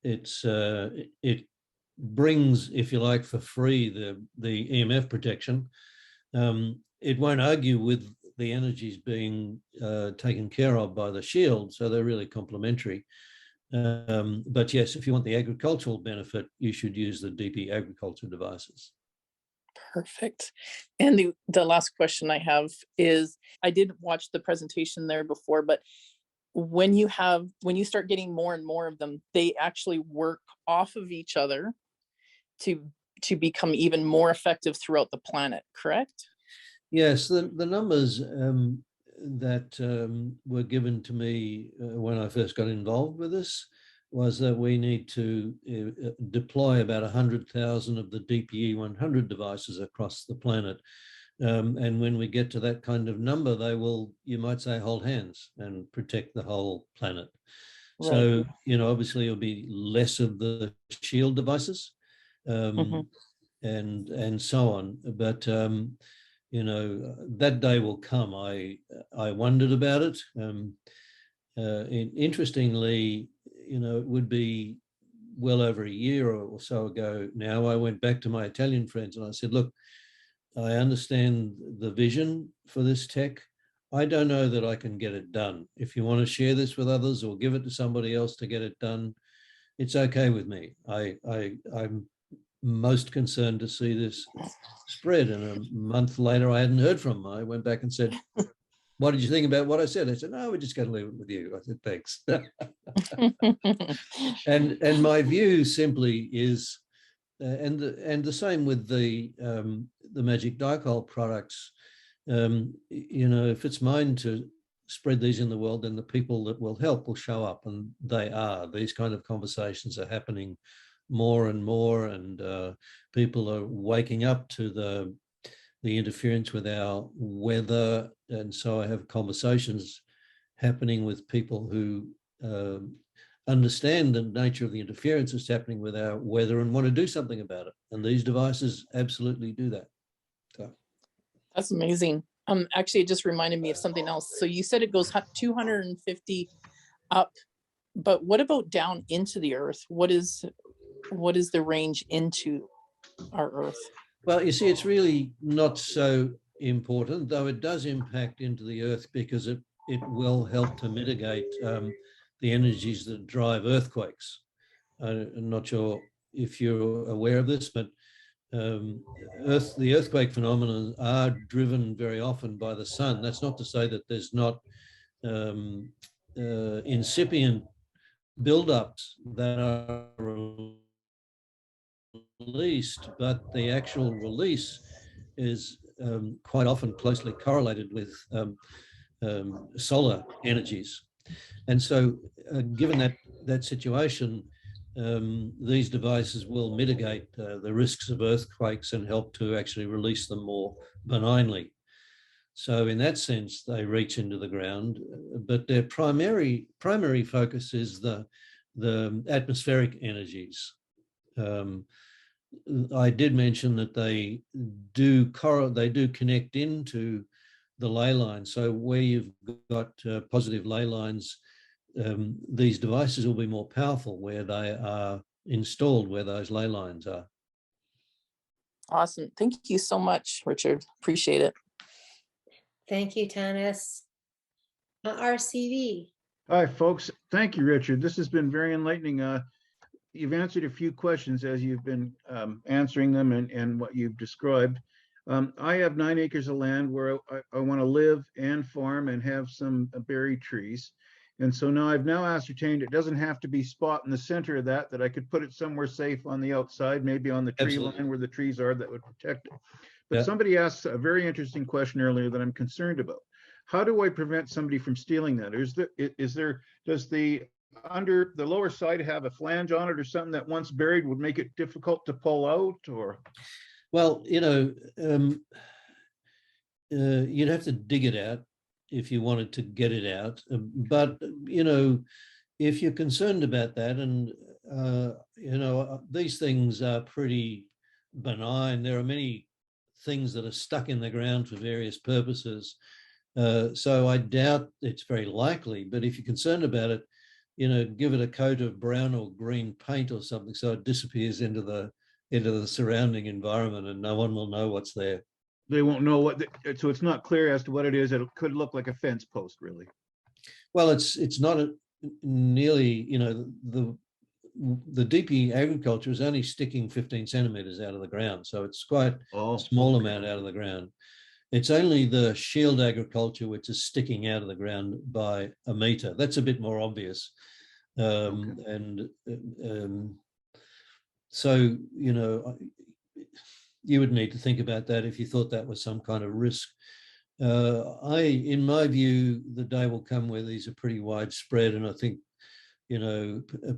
it brings, if you like, for free the EMF protection. It won't argue with the energies being taken care of by the Shield, so they're really complementary. But yes, if you want the agricultural benefit, you should use the DP agriculture devices. Perfect. And the last question I have is, I did watch the presentation there before, but when you start getting more and more of them, they actually work off of each other to become even more effective throughout the planet, correct? Yes, the numbers that were given to me when I first got involved with this was that we need to deploy about 100,000 of the DPE 100 devices across the planet. And when we get to that kind of number, they will, you might say, hold hands and protect the whole planet. Right. So, obviously it'll be less of the Shield devices and so on. But, that day will come. I wondered about it. Interestingly, it would be well over a year or so ago now, I went back to my Italian friends and I said, look, I understand the vision for this tech. I don't know that I can get it done. If you want to share this with others or give it to somebody else to get it done, it's okay with me. I'm most concerned to see this spread. And a month later, I hadn't heard from them. I went back and said, what did you think about what I said? They said, no, we're just going to leave it with you. I said, thanks. and my view simply is, and the same with the magic dipole products. If it's mine to spread these in the world, then the people that will help will show up, and they are. These kind of conversations are happening more and more, and people are waking up to the interference with our weather. And so I have conversations happening with people who understand the nature of the interference that's happening with our weather and want to do something about it. And these devices absolutely do that. So. That's amazing. Actually, it just reminded me of something else. So you said it goes 250 up, but what about down into the earth? What is the range into our earth? Well, you see, it's really not so important, though it does impact into the earth because it will help to mitigate the energies that drive earthquakes. I'm not sure if you're aware of this, but the earthquake phenomena are driven very often by the sun. That's not to say that there's not incipient buildups that are released, but the actual release is quite often closely correlated with solar energies. And so given that situation, these devices will mitigate the risks of earthquakes and help to actually release them more benignly. So in that sense, they reach into the ground, but their primary focus is the atmospheric energies. I did mention that they do connect into the ley line. So where you've got positive ley lines, these devices will be more powerful where they are installed, where those ley lines are. Awesome. Thank you so much, Richard. Appreciate it. Thank you, Tanis. RCV. Hi, folks. Thank you, Richard. This has been very enlightening. You've answered a few questions as you've been answering them and what you've described. I have 9 acres of land where I want to live and farm and have some berry trees. And so now I've ascertained it doesn't have to be spot in the center of that I could put it somewhere safe on the outside, maybe on the tree Absolutely. line where the trees are that would protect it. But Yeah. somebody asked a very interesting question earlier that I'm concerned about. How do I prevent somebody from stealing that? Does the under the lower side have a flange on it or something that once buried would make it difficult to pull out? Or Well, you'd have to dig it out if you wanted to get it out. But, if you're concerned about that, and, these things are pretty benign. There are many things that are stuck in the ground for various purposes. So I doubt it's very likely, but if you're concerned about it, give it a coat of brown or green paint or something so it disappears into the surrounding environment and no one will know what's there. they won't know so it's not clear as to what it is. It could look like a fence post, really. Well, it's not nearly, the DP agriculture is only sticking 15 centimeters out of the ground. So it's quite a small amount out of the ground. It's only the shield agriculture which is sticking out of the ground by a meter. That's a bit more obvious. And so, you would need to think about that if you thought that was some kind of risk. In my view, the day will come where these are pretty widespread. And I think,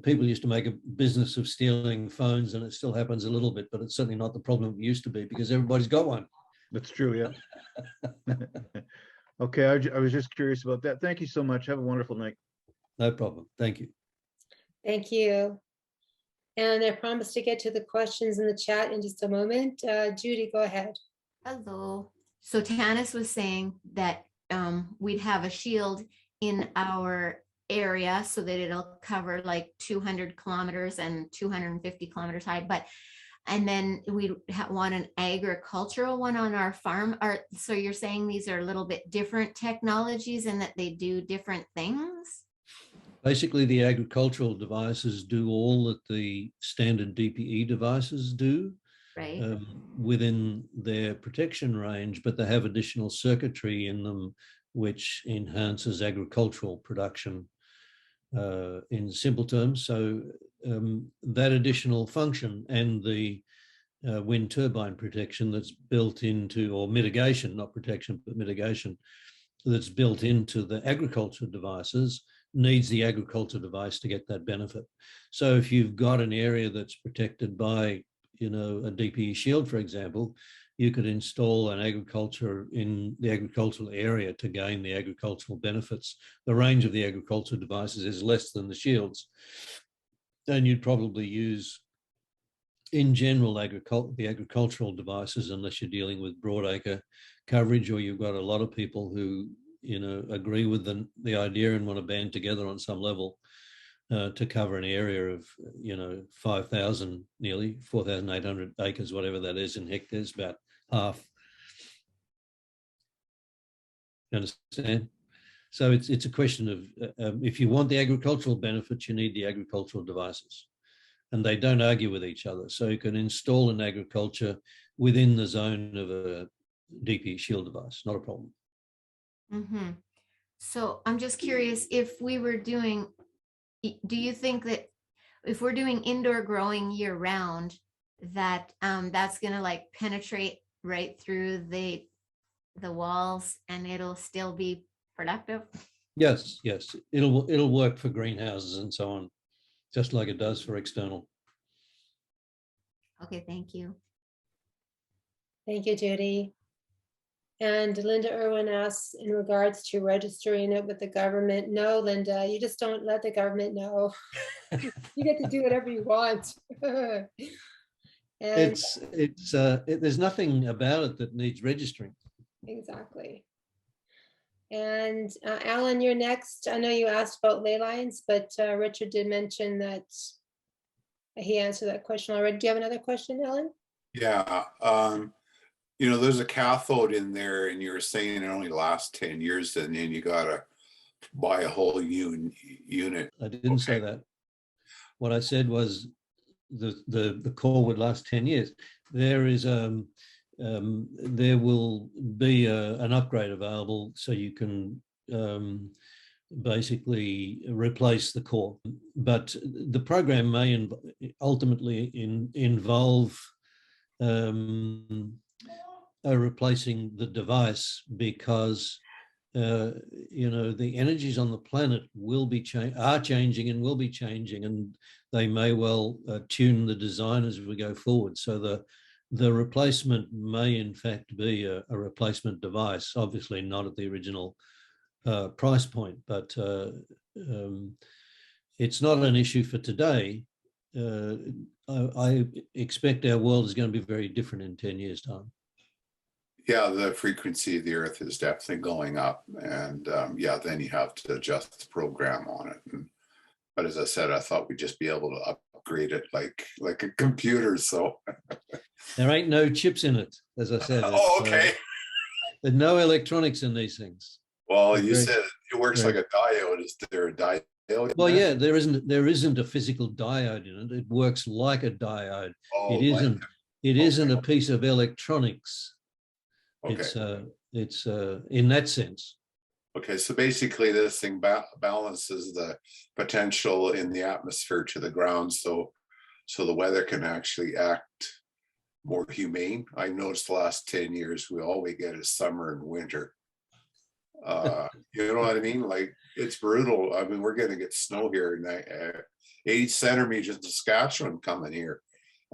people used to make a business of stealing phones, and it still happens a little bit, but it's certainly not the problem it used to be because everybody's got one. That's true, yeah. Okay, I was just curious about that. Thank you so much. Have a wonderful night. No problem. Thank you. Thank you. And I promise to get to the questions in the chat in just a moment. Judy, go ahead. Hello. So Tanis was saying that we'd have a shield in our area so that it'll cover like 200 kilometers and 250 kilometers high, and then we want an agricultural one on our farm. So you're saying these are a little bit different technologies and that they do different things? Basically, the agricultural devices do all that the standard DPE devices do, Right. Within their protection range, but they have additional circuitry in them which enhances agricultural production in simple terms. So that additional function and the wind turbine protection that's built into, or mitigation, not protection, but mitigation, that's built into the agriculture devices needs the agriculture device to get that benefit. So if you've got an area that's protected by, a DPE shield, for example, you could install an agriculture in the agricultural area to gain the agricultural benefits. The range of the agriculture devices is less than the shields. And you'd probably use, in general, the agricultural devices, unless you're dealing with broadacre coverage or you've got a lot of people who, agree with the idea and want to band together on some level to cover an area of, 5,000, nearly 4,800 acres, whatever that is in hectares, about half. You understand? So it's a question of if you want the agricultural benefits, you need the agricultural devices. and they don't argue with each other. So you can install an agriculture within the zone of a DP shield device, not a problem. Mm-hmm. So I'm just curious, if we were doing, do you think that if we're doing indoor growing year round, that that's gonna like penetrate right through the walls and it'll still be productive? Yes, yes, it'll work for greenhouses and so on, just like it does for external. Okay, thank you. Thank you, Judy. And Linda Irwin asks in regards to registering it with the government. No, Linda, you just don't let the government know. You get to do whatever you want. And There's nothing about it that needs registering. exactly. And Alan, you're next. I know you asked about ley lines, but Richard did mention that he answered that question already. Do you have another question, Alan? Yeah, you know, there's a cathode in there, and you were saying it only lasts 10 years, and then you gotta buy a whole unit. I didn't say that. What I said was the core would last 10 years. There is there will be an upgrade available, so you can basically replace the core. But the program may ultimately involve replacing the device, because you know, the energies on the planet are changing and will be changing, and they may well tune the design as we go forward. So the replacement may in fact be a replacement device, obviously not at the original price point, but it's not an issue for today. I expect our world is going to be very different in 10 years' time. Yeah, the frequency of the earth is definitely going up, and yeah, then you have to adjust the program on it. But as I said, I thought we'd just be able to upgrade it like a computer. So there ain't no chips in it, as I said. Oh, okay. There's no electronics in these things. Well, you said it works like a diode. Is there a diode? Well, yeah, there isn't a physical diode in it. It works like a diode. Oh, it isn't a piece of electronics. Okay. It's in that sense. Okay, so basically this thing balances the potential in the atmosphere to the ground, so the weather can actually act more humane. I noticed the last 10 years we all we get is summer and winter. You know what I mean? Like, it's brutal. I mean, we're going to get snow here in 80 centimeters in Saskatchewan coming here,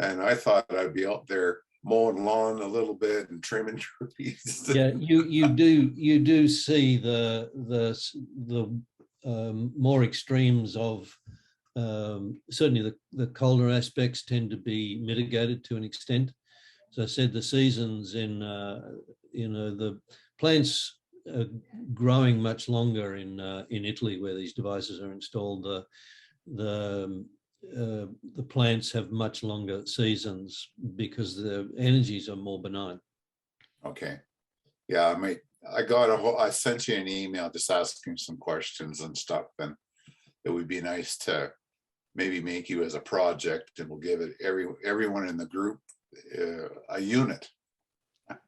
and I thought I'd be out there mowing lawn a little bit and trimming trees. Yeah, you do see the more extremes of certainly the colder aspects tend to be mitigated to an extent. As I said, the seasons in you know, the plants are growing much longer in Italy, where these devices are installed. The plants have much longer seasons because the energies are more benign. Okay. Yeah, I sent you an email just asking some questions and stuff, and it would be nice to maybe make you as a project, and we'll give it everyone in the group a unit.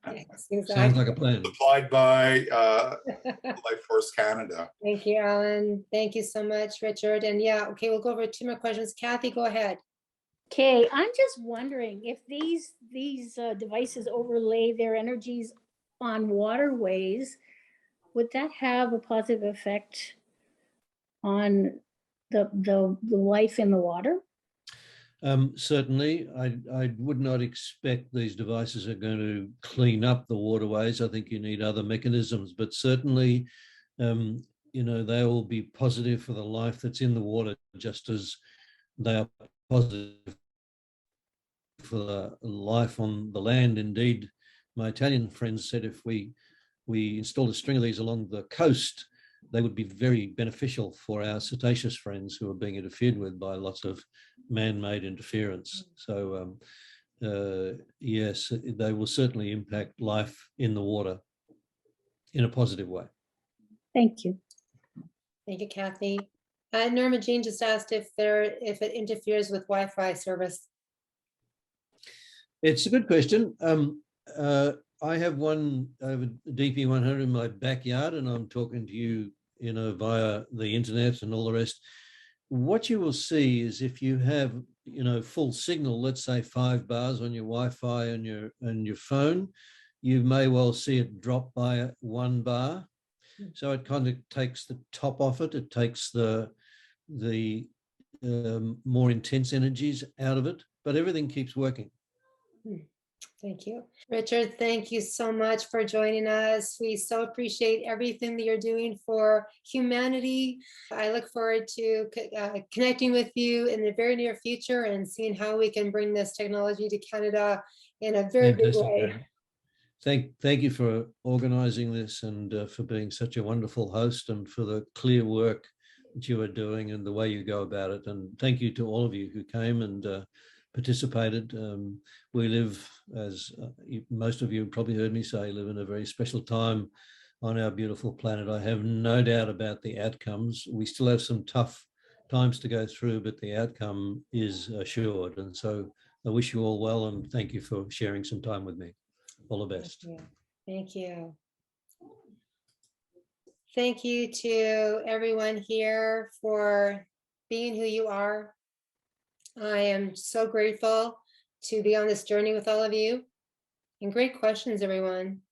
Yes, exactly. Sounds like a plan. Applied by Life Force Canada. Thank you, Alan. Thank you so much, Richard. And yeah, okay, we'll go over 2 more questions. Kathy, go ahead. Okay, I'm just wondering if these devices overlay their energies on waterways, would that have a positive effect on the life in the water? Certainly, I would not expect these devices are going to clean up the waterways. I think you need other mechanisms, but certainly, you know, they will be positive for the life that's in the water, just as they are positive for the life on the land. Indeed, my Italian friends said if we installed a string of these along the coast, they would be very beneficial for our cetaceous friends who are being interfered with by lots of man-made interference. So yes, they will certainly impact life in the water in a positive way. Thank you. Thank you, Kathy. Norma Jean just asked if it interferes with Wi-Fi service. It's a good question. I have one over DP100 in my backyard, and I'm talking to you, via the internet and all the rest. What you will see is if you have, full signal, let's say 5 bars on your Wi-Fi and your phone, you may well see it drop by 1 bar. So it kind of takes the top off it. It takes the more intense energies out of it, but everything keeps working. Thank you. Richard, thank you so much for joining us. We so appreciate everything that you're doing for humanity. I look forward to connecting with you in the very near future and seeing how we can bring this technology to Canada in a very big Fantastic, way. Karen. Thank you for organizing this and for being such a wonderful host and for the clear work that you are doing and the way you go about it. And thank you to all of you who came and participated. We live, as most of you probably heard me say, live in a very special time on our beautiful planet. I have no doubt about the outcomes. We still have some tough times to go through, but the outcome is assured. And so I wish you all well and thank you for sharing some time with me. All the best. Thank you. Thank you to everyone here for being who you are. I am so grateful to be on this journey with all of you. And great questions, everyone.